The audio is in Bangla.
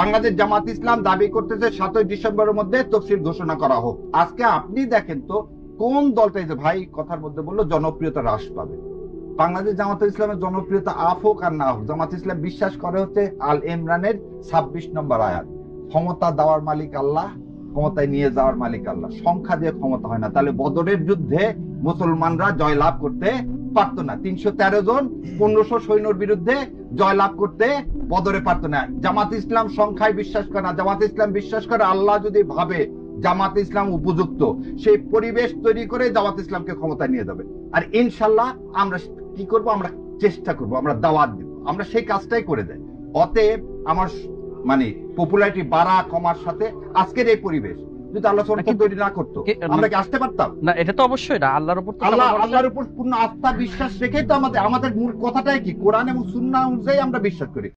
বাংলাদেশ জামাত ইসলাম দাবি করতেছে 7ই ডিসেম্বরের মধ্যে তফসিল ঘোষণা করা হোক। আজকে আপনি দেখেন তো কোন দলটাই যে ভাই কথার মধ্যে বললো জনপ্রিয়তা হ্রাস পাবে। বাংলাদেশ জামাত ইসলামের জনপ্রিয়তা আপ হোক আর না হোক, জামাত ইসলাম বিশ্বাস করে হচ্ছে আল ইমরানের 26 নম্বর আয়াত, ক্ষমতা দেওয়ার মালিক আল্লাহ, ক্ষমতায় নিয়ে যাওয়ার মালিক আল্লাহ। সংখ্যা দিয়ে ক্ষমতা হয় না। তাহলে বদরের যুদ্ধে মুসলমানরা জয়লাভ করতে পারতো না। 313 জন 1500 সৈন্যর বিরুদ্ধে জয়লাভ করতে বদরে পারতো না। জামাত ইসলাম সংখ্যায় বিশ্বাস করে না। জামাত ইসলাম বিশ্বাস করে আল্লাহ যদি ভাবে জামাত ইসলাম উপযুক্ত, সেই পরিবেশ তৈরি করে জামাত ইসলামকে ক্ষমতায় নিয়ে যাবে। আর ইনশাল্লাহ আমরা কি করব? আমরা চেষ্টা করব, আমরা দাওয়াত দিব, আমরা সেই কাজটাই করে দেয়। অতএব আমার মানে পপুলারিটি বাড়া কমার সাথে আজকের এই পরিবেশ যদি আল্লাহ তৈরি না করতো আমরা কি আসতে পারতাম না? এটা তো অবশ্যই না। আল্লাহর উপর আল্লাহর উপর পূর্ণ আস্থা বিশ্বাস রেখেই তো আমাদের মূল কথাটাই কি, কোরআন এবং সুন্নাহ অনুযায়ী আমরা বিশ্বাস করি।